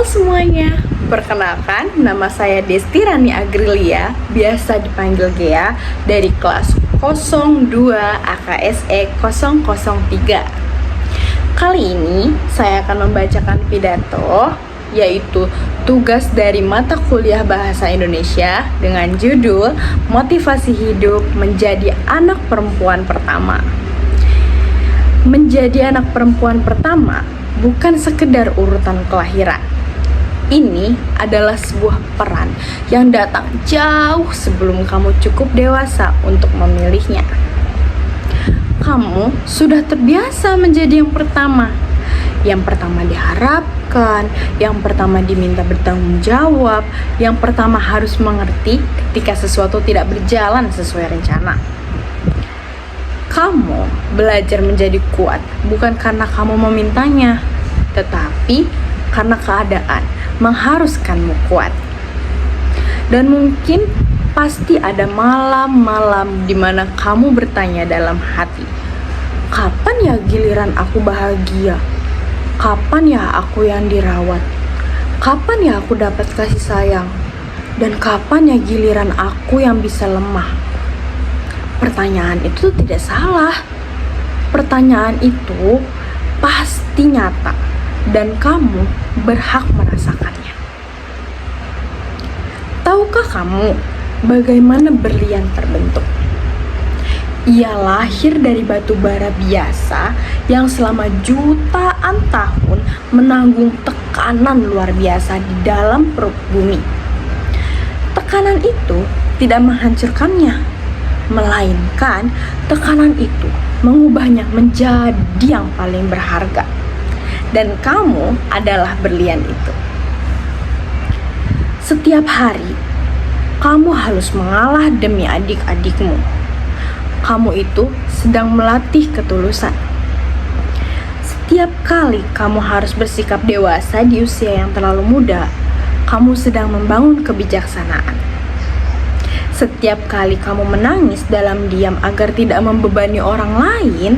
semuanya, perkenalkan nama saya Desti Rani Agrilia, biasa dipanggil Gea, dari kelas 02 AKSE 003. Kali ini saya akan membacakan pidato, yaitu tugas dari mata kuliah Bahasa Indonesia dengan judul Motivasi Hidup Menjadi Anak Perempuan Pertama. Menjadi anak perempuan pertama bukan sekedar urutan kelahiran. Ini adalah sebuah peran yang datang jauh sebelum kamu cukup dewasa untuk memilihnya. Kamu sudah terbiasa menjadi yang pertama diharapkan, yang pertama diminta bertanggung jawab, yang pertama harus mengerti ketika sesuatu tidak berjalan sesuai rencana. Kamu belajar menjadi kuat bukan karena kamu memintanya, tetapi karena keadaan mengharuskanmu kuat. Dan mungkin pasti ada malam-malam di mana kamu bertanya dalam hati, kapan ya giliran aku bahagia? Kapan ya aku yang dirawat? Kapan ya aku dapat kasih sayang? Dan kapan ya giliran aku yang bisa lemah? Pertanyaan itu tidak salah. Pertanyaan itu pasti nyata dan kamu berhak merasakannya. Tahukah kamu bagaimana berlian terbentuk? Ia lahir dari batu bara biasa yang selama jutaan tahun menanggung tekanan luar biasa di dalam perut bumi. Tekanan itu tidak menghancurkannya, melainkan tekanan itu mengubahnya menjadi yang paling berharga. Dan kamu adalah berlian itu. Setiap hari, kamu harus mengalah demi adik-adikmu. Kamu itu sedang melatih ketulusan. Setiap kali kamu harus bersikap dewasa di usia yang terlalu muda, kamu sedang membangun kebijaksanaan. Setiap kali kamu menangis dalam diam agar tidak membebani orang lain,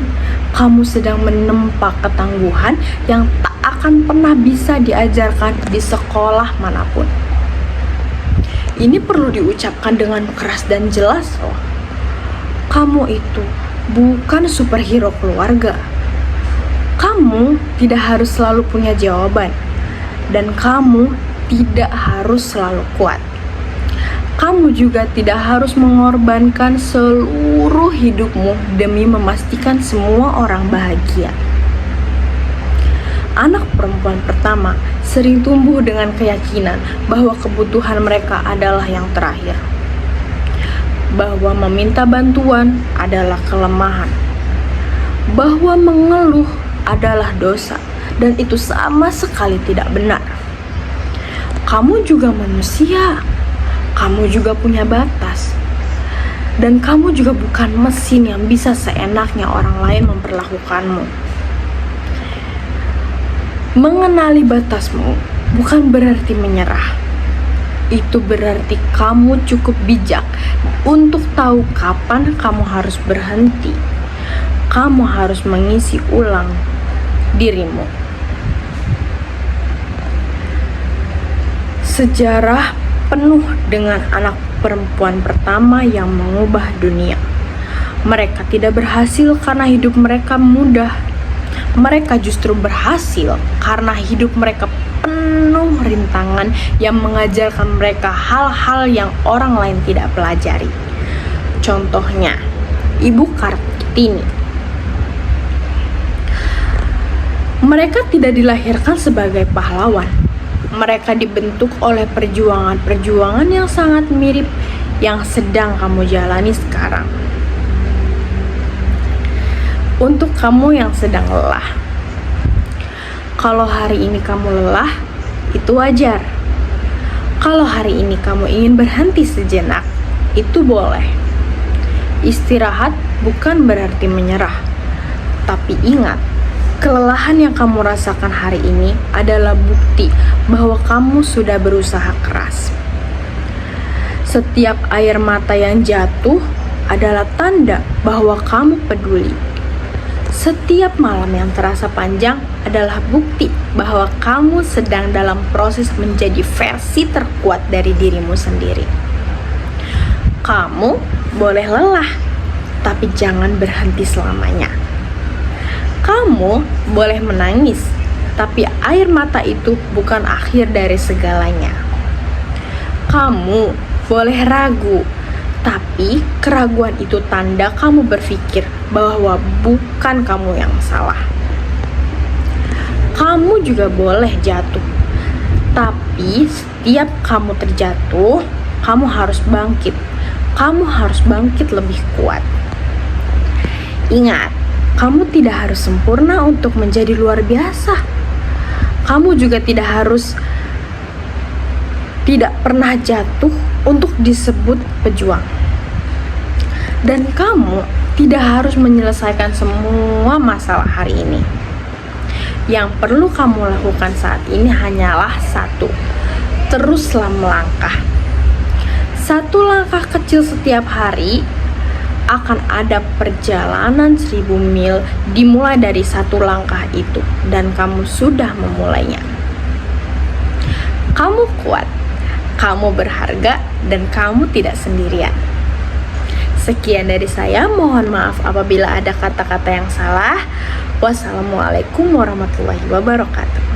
kamu sedang menempa ketangguhan yang tak akan pernah bisa diajarkan di sekolah manapun. Ini perlu diucapkan dengan keras dan jelas loh. Kamu itu bukan superhero keluarga. Kamu tidak harus selalu punya jawaban. Dan kamu tidak harus selalu kuat. Kamu juga tidak harus mengorbankan seluruh hidupmu demi memastikan semua orang bahagia. Anak perempuan pertama sering tumbuh dengan keyakinan bahwa kebutuhan mereka adalah yang terakhir. Bahwa meminta bantuan adalah kelemahan. Bahwa mengeluh adalah dosa, dan itu sama sekali tidak benar. Kamu juga manusia. Kamu juga punya batas. Dan kamu juga bukan mesin yang bisa seenaknya orang lain memperlakukanmu. Mengenali batasmu bukan berarti menyerah. Itu berarti kamu cukup bijak untuk tahu kapan kamu harus berhenti. Kamu harus mengisi ulang dirimu. Sejarah penuh dengan anak perempuan pertama yang mengubah dunia. Mereka tidak berhasil karena hidup mereka mudah. Mereka justru berhasil karena hidup mereka penuh rintangan yang mengajarkan mereka hal-hal yang orang lain tidak pelajari. Contohnya, Ibu Kartini. Mereka tidak dilahirkan sebagai pahlawan. Mereka dibentuk oleh perjuangan-perjuangan yang sangat mirip yang sedang kamu jalani sekarang. Untuk kamu yang sedang lelah, kalau hari ini kamu lelah, itu wajar. Kalau hari ini kamu ingin berhenti sejenak, itu boleh. Istirahat bukan berarti menyerah, tapi ingat, kelelahan yang kamu rasakan hari ini adalah bukti bahwa kamu sudah berusaha keras. Setiap air mata yang jatuh adalah tanda bahwa kamu peduli. Setiap malam yang terasa panjang adalah bukti bahwa kamu sedang dalam proses menjadi versi terkuat dari dirimu sendiri. Kamu boleh lelah, tapi jangan berhenti selamanya. Kamu boleh menangis, tapi air mata itu bukan akhir dari segalanya. Kamu boleh ragu, tapi keraguan itu tanda kamu berpikir bahwa bukan kamu yang salah. Kamu juga boleh jatuh, tapi setiap kamu terjatuh, kamu harus bangkit. Kamu harus bangkit lebih kuat. Ingat, kamu tidak harus sempurna untuk menjadi luar biasa. Kamu juga tidak pernah jatuh untuk disebut pejuang. Dan kamu tidak harus menyelesaikan semua masalah hari ini. Yang perlu kamu lakukan saat ini hanyalah satu: teruslah melangkah. Satu langkah kecil setiap hari akan ada perjalanan 1000 mil dimulai dari satu langkah itu, dan kamu sudah memulainya. Kamu kuat, kamu berharga, dan kamu tidak sendirian. Sekian dari saya, mohon maaf apabila ada kata-kata yang salah. Wassalamualaikum warahmatullahi wabarakatuh.